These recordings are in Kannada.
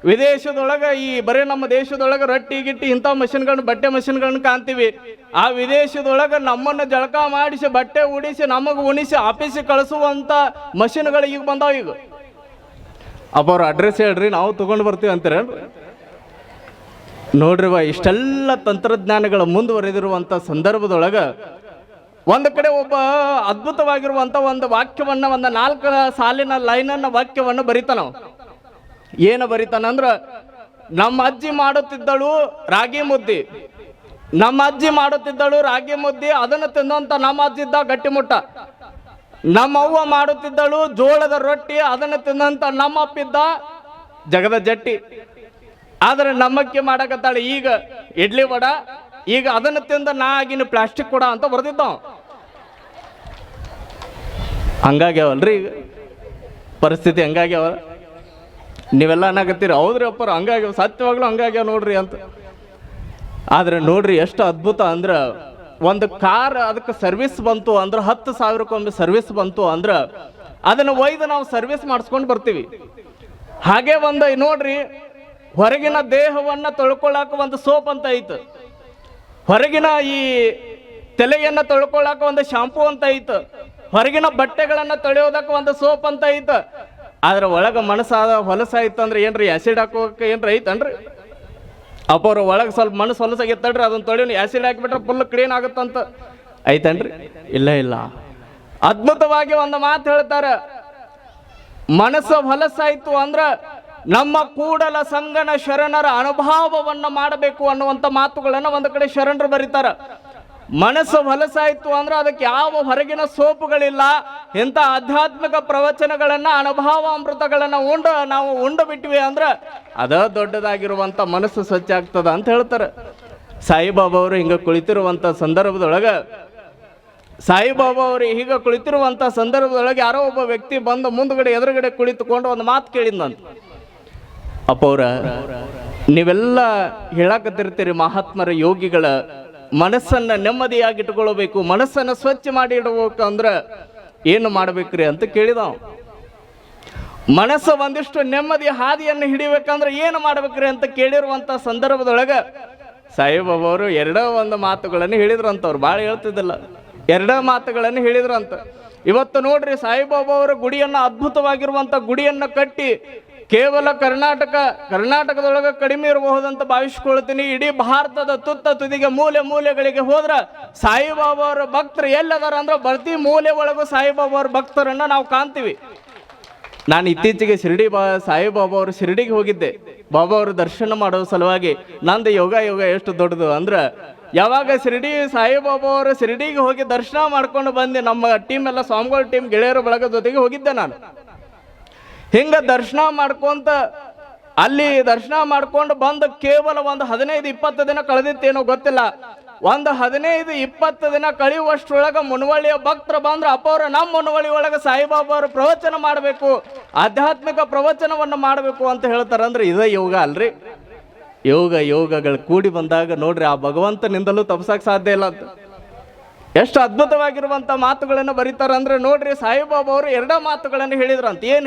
ವಿದೇಶದೊಳಗೆ ಈ ಬರೀ ನಮ್ಮ ದೇಶದೊಳಗೆ ರೊಟ್ಟಿ ಗಿಟ್ಟಿ ಇಂಥ ಮಷಿನ್ಗಳನ್ನ ಬಟ್ಟೆ ಮಷಿನ್ಗಳನ್ನ ಕಾಣ್ತೀವಿ. ಆ ವಿದೇಶದೊಳಗೆ ನಮ್ಮನ್ನು ಜಳಕ ಮಾಡಿಸಿ ಬಟ್ಟೆ ಉಡಿಸಿ ನಮಗೆ ಉಣಿಸಿ ಆಫೀಸಿಗೆ ಕಳಿಸುವಂಥ ಮಷಿನ್ಗಳು ಈಗ ಬಂದಾವ. ಈಗ ಅಪ್ಪ ಅವ್ರ ಅಡ್ರೆಸ್ ಹೇಳ್ರಿ, ನಾವು ತೊಗೊಂಡು ಬರ್ತೀವಿ ಅಂತೀರೇನ್ರಿ? ನೋಡ್ರಿ ಇಷ್ಟೆಲ್ಲ ತಂತ್ರಜ್ಞಾನಗಳ ಮುಂದುವರೆದಿರುವಂಥ ಸಂದರ್ಭದೊಳಗೆ ಒಂದು ಕಡೆ ಒಬ್ಬ ಅದ್ಭುತವಾಗಿರುವಂಥ ಒಂದು ವಾಕ್ಯವನ್ನು, ಒಂದು 4 ಸಾಲಿನ ಲೈನನ್ನ ವಾಕ್ಯವನ್ನು ಬರಿತಾನ. ಏನು ಬರಿತಾನಂದ್ರ, ನಮ್ಮ ಅಜ್ಜಿ ಮಾಡುತ್ತಿದ್ದಳು ರಾಗಿ ಮುದ್ದಿ, ನಮ್ಮ ಅಜ್ಜಿ ಮಾಡುತ್ತಿದ್ದಳು ರಾಗಿ ಮುದ್ದಿ, ಅದನ್ನು ತಿಂದಂತ ನಮ್ಮ ಅಜ್ಜಿದ್ದ ಗಟ್ಟಿಮುಟ್ಟ. ನಮ್ಮ ಅವ್ವ ಮಾಡುತ್ತಿದ್ದಳು ಜೋಳದ ರೊಟ್ಟಿ, ಅದನ್ನು ತಿಂದಂತ ನಮ್ಮ ಅಪ್ಪಿದ್ದ ಜಗದ ಜಟ್ಟಿ. ಆದ್ರೆ ನಮ್ಮಕ್ಕೆ ಮಾಡಕತ್ತಾಳೆ ಈಗ ಇಡ್ಲಿ ವಡ, ಈಗ ಅದನ್ನು ತಿಂದ ನಾ ಆಗಿನ ಪ್ಲಾಸ್ಟಿಕ್ ಕೊಡ ಅಂತ ಬರ್ದಿದ್ದ. ಹಂಗಾಗ್ಯಾವಲ್ರಿ ಈಗ ಪರಿಸ್ಥಿತಿ, ಹಂಗಾಗ್ಯಾವ. ನೀವೆಲ್ಲ ಅನ್ನಕತ್ತೀರಿ ಹೌದ್ರಿ ಅಪ್ಪರು ಹಂಗಾಗ್ಯಾವ, ಸತ್ಯವಾಗ್ಲೂ ಹಂಗಾಗ್ಯಾವ ನೋಡ್ರಿ ಅಂತ. ಆದ್ರೆ ನೋಡ್ರಿ ಎಷ್ಟು ಅದ್ಭುತ ಅಂದ್ರೆ, ಒಂದು ಕಾರ್ ಅದಕ್ಕೆ ಸರ್ವಿಸ್ ಬಂತು ಅಂದ್ರೆ 10,000 ಸರ್ವಿಸ್ ಬಂತು ಅಂದ್ರೆ ಅದನ್ನು ಒಯ್ದು ನಾವು ಸರ್ವಿಸ್ ಮಾಡಿಸ್ಕೊಂಡು ಬರ್ತೀವಿ. ಹಾಗೆ ಒಂದು ನೋಡ್ರಿ, ಹೊರಗಿನ ದೇಹವನ್ನ ತೊಳ್ಕೊಳಕ ಒಂದು ಸೋಪ್ ಅಂತ ಐತೆ, ಹೊರಗಿನ ಈ ತಲೆಯನ್ನ ತೊಳ್ಕೊಳಕ ಒಂದು ಶಾಂಪೂ ಅಂತ ಐತೆ, ಹೊರಗಿನ ಬಟ್ಟೆಗಳನ್ನ ತೊಳೆಯೋದಕ್ಕೆ ಒಂದು ಸೋಪ್ ಅಂತ ಐತೆ. ಆದ್ರೆ ಒಳಗ ಮನಸ್ಸಾದ ಹೊಲಸಾಯ್ತಂದ್ರೆ ಏನ್ರಿ ಆಸಿಡ್ ಹಾಕೋಕೆ ಏನ್ರಿ ಐತನ್ರಿ? ಅಪ್ಪವ್ರ ಒಳಗೆ ಸ್ವಲ್ಪ ಮನಸ್ಸು ಹೊಲಸಾಗಿತ್ತಲ್ರಿ, ಅದನ್ನ ತೊಳೆಯೋನು ಆಸಿಡ್ ಹಾಕಿಬಿಟ್ರೆ ಫುಲ್ ಕ್ಲೀನ್ ಆಗುತ್ತಂತ ಐತನ್ರಿ? ಇಲ್ಲ ಇಲ್ಲ. ಅದ್ಭುತವಾಗಿ ಒಂದು ಮಾತು ಹೇಳ್ತಾರೆ, ಮನಸ್ಸು ಹೊಲಸಾಯ್ತು ಅಂದ್ರ ನಮ್ಮ ಕೂಡಲ ಸಂಗನ ಶರಣರ ಅನುಭವವನ್ನ ಮಾಡಬೇಕು ಅನ್ನುವಂಥ ಮಾತುಗಳನ್ನ ಒಂದು ಕಡೆ ಶರಣರು ಬರೀತಾರ. ಮನಸ್ಸು ಹೊಲಸಾಯ್ತು ಅಂದ್ರೆ ಅದಕ್ಕೆ ಯಾವ ಹೊರಗಿನ ಸೋಪುಗಳಿಲ್ಲ, ಇಂಥ ಆಧ್ಯಾತ್ಮಿಕ ಪ್ರವಚನಗಳನ್ನ ಅನುಭವ ಅಮೃತಗಳನ್ನ ನಾವು ಉಂಡು ಬಿಟ್ವಿ ಅಂದ್ರೆ ಅದ ದೊಡ್ಡದಾಗಿರುವಂಥ ಮನಸ್ಸು ಸ್ವಚ್ಛ ಆಗ್ತದ ಅಂತ ಹೇಳ್ತಾರೆ. ಸಾಯಿಬಾಬಾ ಅವರು ಹಿಂಗ ಕುಳಿತಿರುವಂಥ ಸಂದರ್ಭದೊಳಗೆ, ಸಾಯಿಬಾಬಾ ಅವರು ಹೀಗ ಕುಳಿತಿರುವಂಥ ಸಂದರ್ಭದೊಳಗೆ ಯಾರೋ ಒಬ್ಬ ವ್ಯಕ್ತಿ ಬಂದು ಮುಂದ್ಗಡೆ ಎದುರುಗಡೆ ಕುಳಿತುಕೊಂಡು ಒಂದು ಮಾತು ಕೇಳಿದ್ನಂತ. ಅಪ್ಪವ್ರ, ನೀವೆಲ್ಲ ಹೇಳಕತ್ತಿರ್ತೀರಿ ಮಹಾತ್ಮರ ಯೋಗಿಗಳ ಮನಸ್ಸನ್ನ ನೆಮ್ಮದಿಯಾಗಿ ಇಟ್ಕೊಳ್ಬೇಕು, ಮನಸ್ಸನ್ನ ಸ್ವಚ್ಛ ಮಾಡಿ ಇಡಬೇಕು ಅಂದ್ರೆ ಏನು ಮಾಡ್ಬೇಕ್ರಿ ಅಂತ ಕೇಳಿದ. ಮನಸ್ಸು ಒಂದಿಷ್ಟು ನೆಮ್ಮದಿ ಹಾದಿಯನ್ನು ಹಿಡಿಬೇಕಂದ್ರೆ ಏನು ಮಾಡ್ಬೇಕ್ರಿ ಅಂತ ಕೇಳಿರುವಂತ ಸಂದರ್ಭದೊಳಗೆ ಸಾಯಿಬಾಬಾ ಅವರು ಎರಡೋ ಒಂದು ಮಾತುಗಳನ್ನು ಹೇಳಿದ್ರಂತವ್ರು, ಭಾಳ ಹೇಳ್ತಿದ್ದಿಲ್ಲ, ಎರಡೋ ಮಾತುಗಳನ್ನು ಹೇಳಿದ್ರಂತ. ಇವತ್ತು ನೋಡ್ರಿ, ಸಾಯಿಬಾಬಾ ಅವರ ಗುಡಿಯನ್ನ, ಅದ್ಭುತವಾಗಿರುವಂತ ಗುಡಿಯನ್ನ ಕಟ್ಟಿ ಕೇವಲ ಕರ್ನಾಟಕದೊಳಗೆ ಕಡಿಮೆ ಇರಬಹುದಂತ ಭಾವಿಸ್ಕೊಳ್ತೀನಿ. ಇಡೀ ಭಾರತದ ತುತ್ತ ತುದಿಗೆ ಮೂಲೆ ಮೂಲೆಗಳಿಗೆ ಹೋದ್ರ ಸಾಯಿಬಾಬಾ ಅವರ ಭಕ್ತರು ಎಲ್ಲದಾರ ಅಂದ್ರೆ ಪ್ರತಿ ಮೂಲೆ ಒಳಗೂ ಸಾಯಿಬಾಬಾ ಅವ್ರ ಭಕ್ತರನ್ನ ನಾವು ಕಾಣ್ತೀವಿ. ನಾನು ಇತ್ತೀಚೆಗೆ ಸಾಯಿಬಾಬಾ ಅವರು ಶಿರಡಿಗೆ ಹೋಗಿದ್ದೆ, ಬಾಬಾ ಅವರು ದರ್ಶನ ಮಾಡೋ ಸಲುವಾಗಿ. ನಂದು ಯೋಗ ಎಷ್ಟು ದೊಡ್ಡದು ಅಂದ್ರೆ, ಯಾವಾಗ ಸಾಯಿಬಾಬಾ ಅವರು ಶಿರಡಿಗೆ ಹೋಗಿ ದರ್ಶನ ಮಾಡ್ಕೊಂಡು ಬಂದೆ, ನಮ್ಮ ಟೀಮ್ ಎಲ್ಲ ಸ್ವಾಮಿಗಳ ಟೀಮ್ ಗೆಳೆಯರ ಬಳಗ ಜೊತೆಗೆ ಹೋಗಿದ್ದೆ ನಾನು. ಹಿಂಗ ದರ್ಶನ ಮಾಡ್ಕೊಂತ ಅಲ್ಲಿ ದರ್ಶನ ಮಾಡ್ಕೊಂಡು ಬಂದು ಕೇವಲ ಒಂದು 15-20 ದಿನ ಕಳೆದಿತ್ತೇನೋ ಗೊತ್ತಿಲ್ಲ. ಒಂದು 15-20 ದಿನ ಕಳೆಯುವಷ್ಟರೊಳಗ ಮುನವಳ್ಳಿಯ ಭಕ್ತರು ಬಂದ್ರೆ, ಅಪ್ಪವ್ರ ನಮ್ಮ ಮುನವಳ್ಳಿ ಒಳಗೆ ಸಾಯಿಬಾಬಾ ಅವರು ಪ್ರವಚನ ಮಾಡಬೇಕು, ಆಧ್ಯಾತ್ಮಿಕ ಪ್ರವಚನವನ್ನು ಮಾಡಬೇಕು ಅಂತ ಹೇಳ್ತಾರಂದ್ರೆ ಇದೇ ಯೋಗ ಅಲ್ರಿ? ಯೋಗಗಳು ಕೂಡಿ ಬಂದಾಗ ನೋಡ್ರಿ, ಆ ಭಗವಂತನಿಂದಲೂ ತಪ್ಸಕ್ ಸಾಧ್ಯ ಇಲ್ಲ ಅಂತ ಎಷ್ಟು ಅದ್ಭುತವಾಗಿರುವಂತ ಮಾತುಗಳನ್ನು ಬರೀತಾರಂದ್ರೆ ನೋಡ್ರಿ, ಸಾಯಿಬಾಬಾ ಅವರು ಎರಡೇ ಮಾತುಗಳನ್ನು ಹೇಳಿದ್ರಂತ. ಏನ್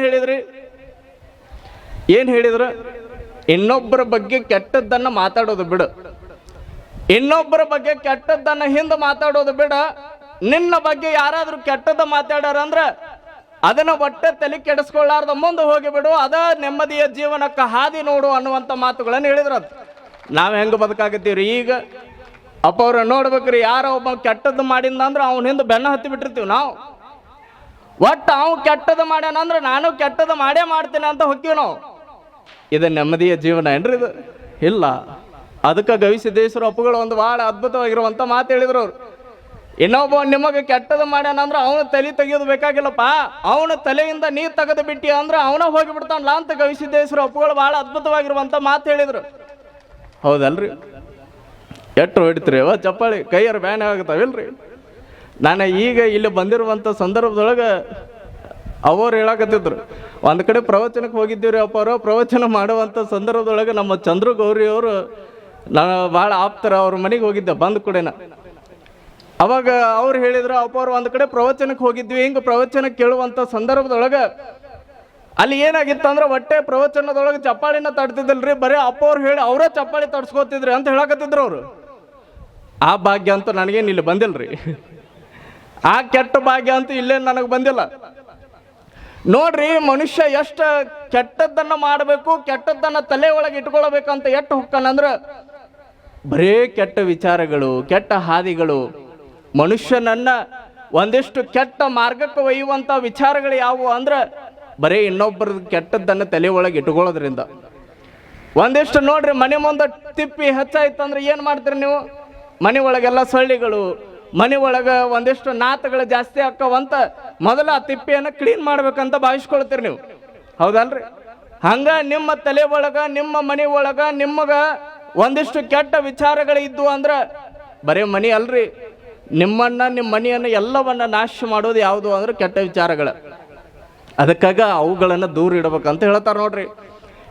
ಹೇಳಿದ್ರು? ಇನ್ನೊಬ್ಬರ ಬಗ್ಗೆ ಕೆಟ್ಟದ್ದನ್ನ ಮಾತಾಡೋದು ಬಿಡು, ಇನ್ನೊಬ್ಬರ ಬಗ್ಗೆ ಕೆಟ್ಟದ್ದನ್ನ ಹಿಂದೆ ಮಾತಾಡೋದು ಬಿಡ. ನಿನ್ನ ಬಗ್ಗೆ ಯಾರಾದ್ರೂ ಕೆಟ್ಟದ ಮಾತಾಡಾರಂದ್ರ ಅದನ್ನ ಒಟ್ಟೆ ತಲೆ ಕೆಡಿಸ್ಕೊಳ್ಳಾರ್ದ ಮುಂದೆ ಹೋಗಿಬಿಡು, ಅದ ನೆಮ್ಮದಿಯ ಜೀವನಕ್ಕೆ ಹಾದಿ ನೋಡು ಅನ್ನುವಂಥ ಮಾತುಗಳನ್ನು ಹೇಳಿದ್ರಂತ. ನಾವ್ ಹೆಂಗ ಬದುಕಾಗತ್ತೀವ್ರಿ ಈಗ? ಅಪ್ಪ ಅವ್ರ ನೋಡ್ಬೇಕ್ರಿ, ಯಾರೋ ಒಬ್ಬ ಕೆಟ್ಟದ್ದು ಮಾಡಿದ ಅಂದ್ರೆ ಅವ್ನ ಹಿಂದೆ ಬೆನ್ನ ಹತ್ತಿ ಬಿಟ್ಟಿರ್ತೀವಿ ನಾವು. ಒಟ್ಟು ಅವ್ ಕೆಟ್ಟದ್ದು ಮಾಡ್ಯಾನಂದ್ರೆ ನಾನು ಕೆಟ್ಟದ್ದು ಮಾಡೇ ಮಾಡ್ತೇನೆ ಅಂತ ಹೊಕ್ಕೀವಿ ನಾವು. ಇದು ನೆಮ್ಮದಿಯ ಜೀವನ ಏನ್ರಿ? ಇದು ಇಲ್ಲ. ಅದಕ್ಕೆ ಗವಿಸಿದ್ದೇಶ್ವರ ಅಪ್ಪುಗಳು ಒಂದು ಭಾಳ ಅದ್ಭುತವಾಗಿರುವಂತ ಮಾತು ಹೇಳಿದ್ರು ಅವ್ರು. ಇನ್ನೊಬ್ಬ ನಿಮಗೆ ಕೆಟ್ಟದ್ದು ಮಾಡ್ಯಾನಂದ್ರೆ ಅವನ ತಲೆ ತೆಗೆಯೋದು ಬೇಕಾಗಿಲ್ಲಪ್ಪ, ಅವನ ತಲೆಯಿಂದ ನೀ ತೆಗೆದು ಬಿಟ್ಟಿ ಅಂದ್ರೆ ಅವನ ಹೋಗಿಬಿಡ್ತಾನಲ್ಲ ಅಂತ ಗವಿಸಿದ್ದೇಶ್ವರ ಅಪ್ಪುಗಳು ಭಾಳ ಅದ್ಭುತವಾಗಿರುವಂತ ಮಾತು ಹೇಳಿದ್ರು. ಹೌದಲ್ರಿ? ಎಷ್ಟು ಹೊಡಿತೀರಿ ಚಪ್ಪಾಳಿ, ಕೈಯಾರ ಬ್ಯಾನ್ ಆಗತ್ತಾವಿಲ್ರಿ? ನಾನು ಈಗ ಇಲ್ಲಿ ಬಂದಿರುವಂಥ ಸಂದರ್ಭದೊಳಗೆ ಅವರು ಹೇಳಕತ್ತಿದ್ರು, ಒಂದು ಕಡೆ ಪ್ರವಚನಕ್ಕೆ ಹೋಗಿದ್ದೀವ್ರಿ ಅಪ್ಪ ಅವರು. ಪ್ರವಚನ ಮಾಡುವಂಥ ಸಂದರ್ಭದೊಳಗೆ ನಮ್ಮ ಚಂದ್ರು ಗೌರಿ ಅವರು ನಾನು ಭಾಳ ಆಪ್ತರ, ಅವ್ರ ಮನೆಗೆ ಹೋಗಿದ್ದೆ ಬಂದ ಕೂಡೇನ. ಅವಾಗ ಅವ್ರು ಹೇಳಿದ್ರು, ಅಪ್ಪ ಅವ್ರು ಒಂದು ಕಡೆ ಪ್ರವಚನಕ್ಕೆ ಹೋಗಿದ್ವಿ. ಹಿಂಗೆ ಪ್ರವಚನ ಕೇಳುವಂಥ ಸಂದರ್ಭದೊಳಗೆ ಅಲ್ಲಿ ಏನಾಗಿತ್ತು ಅಂದ್ರೆ ಹೊಟ್ಟೆ ಪ್ರವಚನದೊಳಗೆ ಚಪ್ಪಾಳಿನ ತಡ್ತಿದ್ದಿಲ್ರಿ, ಬರೀ ಅಪ್ಪ ಅವ್ರು ಹೇಳಿ ಅವರೇ ಚಪ್ಪಾಳಿ ತಡ್ಸ್ಕೊತಿದ್ರಿ ಅಂತ ಹೇಳಕತ್ತಿದ್ರು ಅವರು. ಆ ಭಾಗ್ಯ ಅಂತೂ ನನಗೇನು ಇಲ್ಲಿ ಬಂದಿಲ್ರಿ. ಆ ಕೆಟ್ಟ ಭಾಗ್ಯ ಅಂತೂ ಇಲ್ಲೇನು ನನಗೆ ಬಂದಿಲ್ಲ. ನೋಡ್ರಿ, ಮನುಷ್ಯ ಎಷ್ಟು ಕೆಟ್ಟದ್ದನ್ನು ಮಾಡಬೇಕು, ಕೆಟ್ಟದ್ದನ್ನು ತಲೆ ಒಳಗೆ ಇಟ್ಕೊಳ್ಬೇಕಂತ ಎಷ್ಟು ಹೊಕ್ಕನಂದ್ರೆ ಬರೇ ಕೆಟ್ಟ ವಿಚಾರಗಳು, ಕೆಟ್ಟ ಹಾದಿಗಳು, ಮನುಷ್ಯನನ್ನ ಒಂದಿಷ್ಟು ಕೆಟ್ಟ ಮಾರ್ಗಕ್ಕೆ ಒಯ್ಯುವಂಥ ವಿಚಾರಗಳು ಯಾವುವು ಅಂದ್ರೆ ಬರೀ ಇನ್ನೊಬ್ಬರ ಕೆಟ್ಟದ್ದನ್ನು ತಲೆ ಒಳಗೆ ಇಟ್ಕೊಳ್ಳೋದ್ರಿಂದ. ಒಂದಿಷ್ಟು ನೋಡ್ರಿ, ಮನೆ ಮುಂದೆ ತಿಪ್ಪಿ ಹೆಚ್ಚಾಯ್ತಂದ್ರೆ ಏನು ಮಾಡ್ತೀರಿ ನೀವು? ಮನೆ ಒಳಗೆಲ್ಲ ಸೊಳ್ಳಿಗಳು, ಮನೆ ಒಳಗೆ ಒಂದಿಷ್ಟು ನಾತಗಳು ಜಾಸ್ತಿ ಆಕ್ಕವಂತ ಮೊದಲ ಆ ತಿಪ್ಪಿಯನ್ನು ಕ್ಲೀನ್ ಮಾಡ್ಬೇಕಂತ ಭಾವಿಸ್ಕೊಳ್ತೀರಿ ನೀವು, ಹೌದಲ್ರಿ? ಹಂಗ ನಿಮ್ಮ ತಲೆ ಒಳಗ, ನಿಮ್ಮ ಮನೆ ಒಳಗ ನಿಮಗ ಒಂದಿಷ್ಟು ಕೆಟ್ಟ ವಿಚಾರಗಳು ಇದ್ದು ಅಂದ್ರೆ ಬರೀ ಮನೆ ಅಲ್ರಿ, ನಿಮ್ಮನ್ನ, ನಿಮ್ಮ ಮನೆಯನ್ನು ಎಲ್ಲವನ್ನ ನಾಶ ಮಾಡೋದು ಯಾವುದು ಅಂದ್ರೆ ಕೆಟ್ಟ ವಿಚಾರಗಳು. ಅದಕ್ಕಾಗ ಅವುಗಳನ್ನು ದೂರ ಇಡ್ಬೇಕಂತ ಹೇಳ್ತಾರೆ ನೋಡ್ರಿ.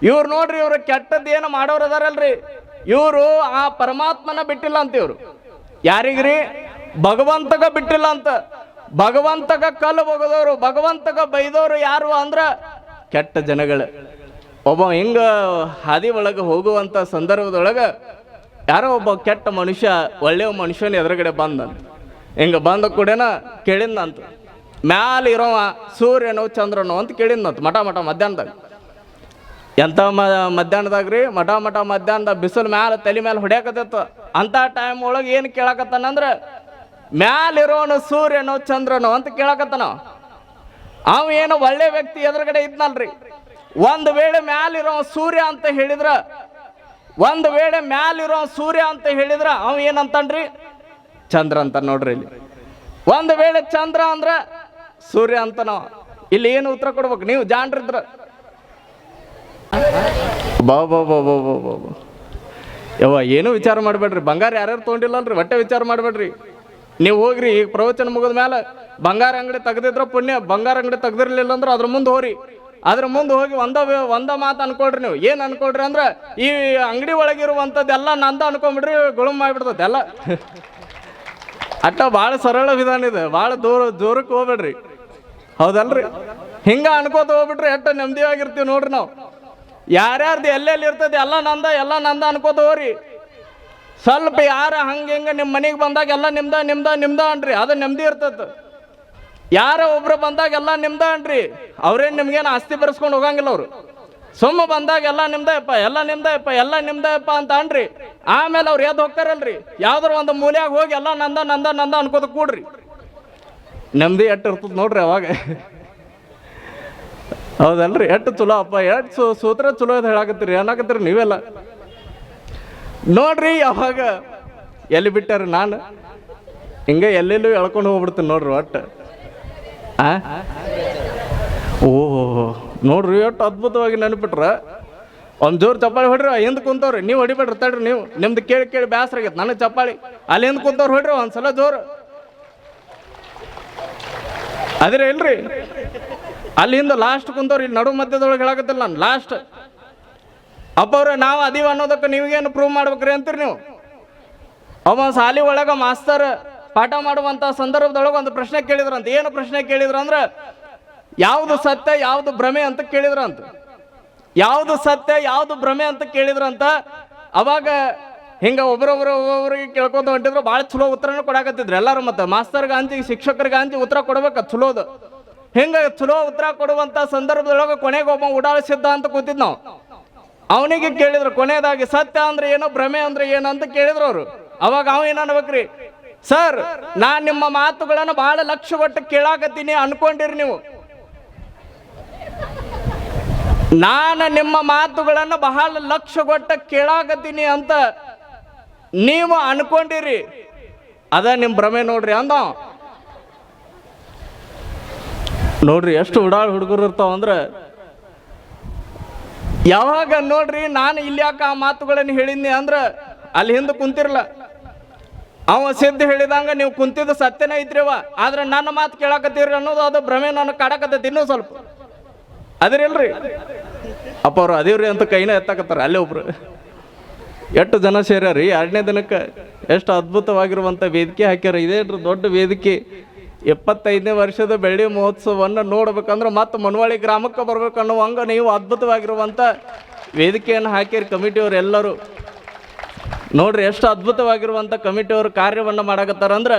ಇವ್ರು ನೋಡ್ರಿ, ಇವ್ರು ಕೆಟ್ಟದ್ದೇನು ಮಾಡೋರು ಅದಾರಲ್ರಿ, ಇವರು ಆ ಪರಮಾತ್ಮನ ಬಿಟ್ಟಿಲ್ಲ ಅಂತ. ಇವರು ಯಾರಿಗ್ರಿ? ಭಗವಂತಗ ಬಿಟ್ಟಿಲ್ಲ ಅಂತ. ಭಗವಂತಗ ಕಲ್ಲು ಬಗದವರು, ಭಗವಂತಗ ಬೈದವರು ಯಾರು ಅಂದ್ರ ಕೆಟ್ಟ ಜನಗಳು. ಒಬ್ಬ ಹಿಂಗ ಹಾದಿ ಒಳಗೆ ಹೋಗುವಂತ ಸಂದರ್ಭದೊಳಗ ಯಾರೋ ಒಬ್ಬ ಕೆಟ್ಟ ಮನುಷ್ಯ ಒಳ್ಳೆಯ ಮನುಷ್ಯನ ಎದುರುಗಡೆ ಬಂದಂತ. ಹಿಂಗ ಬಂದ ಕೂಡೇನ ಕೇಳಿದ್ನಂತ, ಮ್ಯಾಲ ಇರೋವ ಸೂರ್ಯನೋ ಚಂದ್ರನೋ ಅಂತ ಕೇಳಿದ್ನಂತ ಮಠ ಮಧ್ಯಾಹ್ನದಾಗ. ಎಂಥ ಮಧ್ಯಾಹ್ನದಾಗ್ರಿ, ಮಠ ಮಧ್ಯಾಹ್ನದಾಗ ಬಿಸಿಲು ಮ್ಯಾಲ ತಲೆ ಮೇಲೆ ಹೊಡ್ಯಾಕತ್ತ. ಅಂತ ಟೈಮ್ ಒಳಗೆ ಏನು ಕೇಳಕತ್ತಾನಂದ್ರೆ ಮ್ಯಾಲಿರೋನು ಸೂರ್ಯನೋ ಚಂದ್ರನೋ ಅಂತ ಕೇಳಕತ್ತಾನ. ಅವ ಏನು ಒಳ್ಳೆ ವ್ಯಕ್ತಿ ಎದುರುಗಡೆ ಇದ್ನಲ್ರಿ. ಒಂದು ವೇಳೆ ಮ್ಯಾಲಿರೋ ಸೂರ್ಯ ಅಂತ ಹೇಳಿದ್ರ, ಒಂದು ವೇಳೆ ಮ್ಯಾಲಿರೋ ಸೂರ್ಯ ಅಂತ ಹೇಳಿದ್ರ ಅವ ಏನಂತನ್ರಿ? ಚಂದ್ರ ಅಂತ ನೋಡ್ರಿ. ಇಲ್ಲಿ ಒಂದು ವೇಳೆ ಚಂದ್ರ ಅಂದ್ರ ಸೂರ್ಯ ಅಂತ ನಾವು ಇಲ್ಲಿ ಏನು ಉತ್ತರ ಕೊಡ್ಬೇಕು? ನೀವು ಜಾಣ್ರಿದ್ರ ಯವ್ವ ಏನು ವಿಚಾರ ಮಾಡಬೇಡ್ರಿ. ಬಂಗಾರ ಯಾರ್ಯಾರು ತೊಗೊಂಡಿಲ್ಲಲ್ರಿ, ಹೊಟ್ಟೆ ವಿಚಾರ ಮಾಡಬೇಡ್ರಿ. ನೀವು ಹೋಗ್ರಿ, ಈಗ ಪ್ರವಚನ ಮುಗಿದ ಮೇಲೆ ಬಂಗಾರ ಅಂಗಡಿ ತೆಗ್ದಿದ್ರ ಪುಣ್ಯ, ಬಂಗಾರ ಅಂಗಡಿ ತೆಗ್ದಿರ್ಲಿಲ್ಲ ಅಂದ್ರೆ ಅದ್ರ ಮುಂದೆ ಹೋಗ್ರಿ. ಅದ್ರ ಮುಂದೆ ಹೋಗಿ ಒಂದ ಮಾತು ಅನ್ಕೊಳ್ರಿ. ನೀವು ಏನು ಅನ್ಕೊಳ್ರಿ ಅಂದ್ರೆ ಈ ಅಂಗಡಿ ಒಳಗಿರುವಂಥದ್ದೆಲ್ಲ ನಂದ ಅನ್ಕೊಂಬಿಡ್ರಿ, ಗುಳುಮ್ ಮಾಡಿಬಿಡ್ತದೆ ಎಲ್ಲ. ಅಟ್ಟ ಭಾಳ ಸರಳ ವಿಧಾನ ಇದೆ, ಭಾಳ ಜೋರಕ್ಕೆ ಹೋಗ್ಬೇಡ್ರಿ, ಹೌದಲ್ರಿ? ಹಿಂಗ ಅನ್ಕೋತ ಹೋಗ್ಬಿಟ್ರಿ ಎಷ್ಟ ನೆಮ್ಮದಿಯಾಗಿರ್ತೀವಿ ನೋಡ್ರಿ ನಾವು. ಯಾರ್ಯಾರ್ದು ಎಲ್ಲೆಲ್ಲಿ ಇರ್ತದೆ ಎಲ್ಲ ನಂದ ಅನ್ಕೋತ ಹೋಗ್ರಿ. ಸ್ವಲ್ಪ ಯಾರ ಹಂಗೆ ನಿಮ್ಮ ಮನೆಗೆ ಬಂದಾಗ ಎಲ್ಲ ನಿಮ್ದ ಅನ್ರಿ, ಅದು ನೆಮ್ಮದಿ ಇರ್ತದ. ಯಾರ ಒಬ್ರು ಬಂದಾಗ ಎಲ್ಲ ನಿಮ್ದ ಅನ್ರಿ, ಅವ್ರೇನು ನಿಮ್ಗೇನು ಆಸ್ತಿ ಬರ್ಸ್ಕೊಂಡು ಹೋಗಂಗಿಲ್ಲ ಅವರು. ಸುಮ್ಮ ಬಂದಾಗ ಎಲ್ಲ ನಿಮ್ದಪ್ಪ ಅಂತ ಅನ್ರಿ. ಆಮೇಲೆ ಅವ್ರು ಎದ್ದು ಹೋಗ್ತಾರಲ್ರಿ, ಯಾವ್ದಾರು ಒಂದು ಮೂಲ್ಯಾಗ ಹೋಗಿ ಎಲ್ಲ ನಂದ ಅನ್ಕೋತ ಕೂಡ್ರಿ. ನೆಮ್ಮದಿ ಎಟ್ಟು ಇರ್ತದ ನೋಡ್ರಿ ಅವಾಗ, ಹೌದಲ್ರಿ? ಎಟ್ಟು ಚಲೋ ಅಪ್ಪ, ಎಷ್ಟು ಸೂತ್ರ ಚಲೋ ಅದು ಹೇಳಾಕತ್ತೀರಿ, ಏನಾಕತ್ತೀರಿ ನೀವೆಲ್ಲ ನೋಡ್ರಿ. ಅವಾಗ ಎಲ್ಲಿ ಬಿಟ್ಟಾರ? ನಾನು ಹಿಂಗ ಎಲ್ಲೆಲ್ಲೂ ಎಳ್ಕೊಂಡು ಹೋಗ್ಬಿಡ್ತೀನಿ ನೋಡ್ರಿ ಒಟ್ಟು. ಓಹೋ ನೋಡ್ರಿ, ಎಷ್ಟು ಅದ್ಭುತವಾಗಿ ನೆನಪಿಟ್ರ. ಒಂದು ಜೋರು ಚಪ್ಪಾಳಿ ಹೊಡ್ರಿ, ಹಿಂದೆ ಕುಂತವ್ರಿ. ನೀವು ಹೊಡಿಬೇಡ್ರಿ, ತಡ್ರಿ. ನೀವು ನಿಮ್ದು ಕೇಳಿ ಬೇಸರ ಆಗೈತೆ ನನಗೆ ಚಪ್ಪಾಳಿ. ಅಲ್ಲಿ ಹಿಂದೆ ಕುಂತವ್ರು ಹೊಡ್ರಿ ಒಂದ್ಸಲ ಜೋರು. ಅದ್ರ ಇಲ್ರಿ, ಅಲ್ಲಿಂದ ಲಾಸ್ಟ್ ಕುಂತವ್ರು. ಇಲ್ಲಿ ನಡು ಮಧ್ಯದೊಳಗೆ ಹೇಳಕತ್ತಿಲ್ಲ ನಾನು ಲಾಸ್ಟ್. ಅಪ್ಪ ಅವ್ರೆ, ನಾವು ಅದೀವ ಅನ್ನೋದಕ್ಕೆ ನೀವೇನು ಪ್ರೂವ್ ಮಾಡ್ಬೇಕ್ರಿ ಅಂತೀರಿ ನೀವು. ಅವ ಸಾಲಿ ಒಳಗ ಮಾಸ್ತರ್ ಪಾಠ ಮಾಡುವಂತ ಸಂದರ್ಭದೊಳಗೆ ಒಂದು ಪ್ರಶ್ನೆ ಕೇಳಿದ್ರಂತ. ಏನು ಪ್ರಶ್ನೆ ಕೇಳಿದ್ರು ಅಂದ್ರೆ ಯಾವುದು ಸತ್ಯ ಯಾವುದು ಭ್ರಮೆ ಅಂತ ಕೇಳಿದ್ರಂತ. ಯಾವುದು ಸತ್ಯ ಯಾವುದು ಭ್ರಮೆ ಅಂತ ಕೇಳಿದ್ರಂತ. ಅವಾಗ ಹಿಂಗ ಒಬ್ಬರಿಗೆ ಕೇಳ್ಕೊಂತ ಹೊಂಟಿದ್ರು. ಭಾಳ ಚಲೋ ಉತ್ತರನ ಕೊಡಾಕತ್ತಿದ್ರು ಎಲ್ಲರೂ. ಮತ್ತೆ ಮಾಸ್ತರ್ಗೆ ಅಂತಿ, ಶಿಕ್ಷಕರಿಗೆ ಅಂತಿ ಉತ್ತರ ಕೊಡ್ಬೇಕು ಚಲೋದು. ಹಿಂಗ ಚಲೋ ಉತ್ತರ ಕೊಡುವಂತ ಸಂದರ್ಭದೊಳಗೆ ಕೊನೆಗೆ ಒಬ್ಬ ಉಡಾಳಿಸಿದ್ದ ಅಂತ ಕೂತಿದ್ ನಾವು. ಅವನಿಗೆ ಕೇಳಿದ್ರು ಕೊನೆಯದಾಗಿ ಸತ್ಯ ಅಂದ್ರೆ ಏನು ಭ್ರಮೆ ಅಂದ್ರೆ ಏನು ಅಂತ ಕೇಳಿದ್ರು ಅವರು. ಅವಾಗ ಅವ ಏನ್ ಅನ್ಬೇಕ್ರಿ? ಸರ್, ನಾನ್ ನಿಮ್ಮ ಮಾತುಗಳನ್ನು ಬಹಳ ಲಕ್ಷ್ಯ ಕೊಟ್ಟು ಕೇಳಾಕತ್ತೀನಿ ಅನ್ಕೊಂಡಿರಿ ನೀವು. ನಾನು ನಿಮ್ಮ ಮಾತುಗಳನ್ನು ಬಹಳ ಲಕ್ಷ್ಯ ಕೊಟ್ಟು ಕೇಳಾಕತ್ತೀನಿ ಅಂತ ನೀವು ಅನ್ಕೊಂಡಿರಿ, ಅದ ನಿಮ್ ಭ್ರಮೆ ನೋಡ್ರಿ ಅಂದ. ನೋಡ್ರಿ ಎಷ್ಟು ಉಡಾಳ್ ಹುಡುಗರು ಇರ್ತಾವ ಅಂದ್ರೆ, ಯಾವಾಗ ನೋಡ್ರಿ ನಾನು ಇಲ್ಲಿ ಯಾಕೆ ಆ ಮಾತುಗಳನ್ನು ಹೇಳಿದ್ನಿ ಅಂದ್ರೆ ಅಲ್ಲಿ ಹಿಂದೆ ಕುಂತಿರ್ಲ. ಅವ ಸಿದ್ಧ ಹೇಳಿದಂಗ ನೀವು ಕುಂತಿದ್ದು ಸತ್ಯನೇ ಐತ್ರಿವ, ಆದ್ರೆ ನನ್ನ ಮಾತು ಕೇಳಾಕತ್ತೀರಿ ಅನ್ನೋದು ಅದು ಭ್ರಮೆ ನನಗೆ ಕಾಡಕತ್ತೈತಿ ಇನ್ನೂ ಸ್ವಲ್ಪ. ಅದ್ರಿಲ್ರಿ ಅಪ್ಪ ಅವ್ರು ಅದೇವ್ರಿ ಅಂತ ಕೈನ ಎತ್ತಾಕತ್ತಾರ. ಅಲ್ಲೇ ಒಬ್ರು ಎಷ್ಟು ಜನ ಸೇರ್ಯಾರಿ 2ನೇ ದಿನಕ್ಕೆ. ಎಷ್ಟು ಅದ್ಭುತವಾಗಿರುವಂಥ ವೇದಿಕೆ ಹಾಕ್ಯಾರ. ಇದೇ ದೊಡ್ಡ ವೇದಿಕೆ. 75ನೇ ವರ್ಷದ ಬೆಳ್ಳಿ ಮಹೋತ್ಸವವನ್ನು ನೋಡ್ಬೇಕಂದ್ರೆ ಮತ್ತೆ ಮನವಾಳಿ ಗ್ರಾಮಕ್ಕೆ ಬರ್ಬೇಕು ಅನ್ನೋ ಹಂಗೆ ನೀವು ಅದ್ಭುತವಾಗಿರುವಂಥ ವೇದಿಕೆಯನ್ನು ಹಾಕಿರಿ ಕಮಿಟಿಯವರು ಎಲ್ಲರೂ. ನೋಡ್ರಿ ಎಷ್ಟು ಅದ್ಭುತವಾಗಿರುವಂಥ ಕಮಿಟಿಯವರು ಕಾರ್ಯವನ್ನು ಮಾಡಕತ್ತಾರಂದ್ರೆ